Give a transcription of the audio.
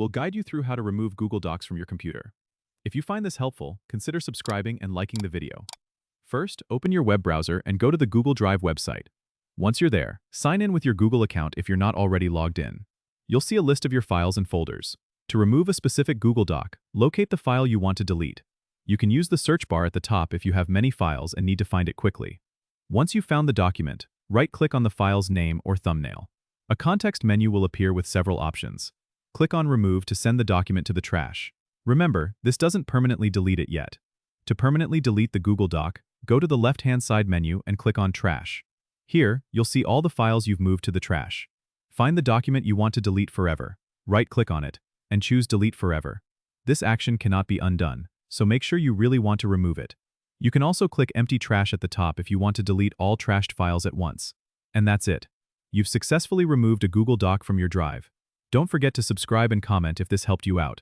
we'll guide you through how to remove Google Docs from your computer. If you find this helpful, consider subscribing and liking the video. First, open your web browser and go to the Google Drive website. Once you're there, sign in with your Google account if you're not already logged in. You'll see a list of your files and folders. To remove a specific Google Doc, locate the file you want to delete. You can use the search bar at the top if you have many files and need to find it quickly. Once you've found the document, right-click on the file's name or thumbnail. A context menu will appear with several options. Click on Remove to send the document to the trash. Remember, this doesn't permanently delete it yet. To permanently delete the Google Doc, go to the left-hand side menu and click on Trash. Here, you'll see all the files you've moved to the trash. Find the document you want to delete forever. Right-click on it and choose Delete Forever. This action cannot be undone, so make sure you really want to remove it. You can also click Empty Trash at the top if you want to delete all trashed files at once. And that's it. You've successfully removed a Google Doc from your drive. Don't forget to subscribe and comment if this helped you out.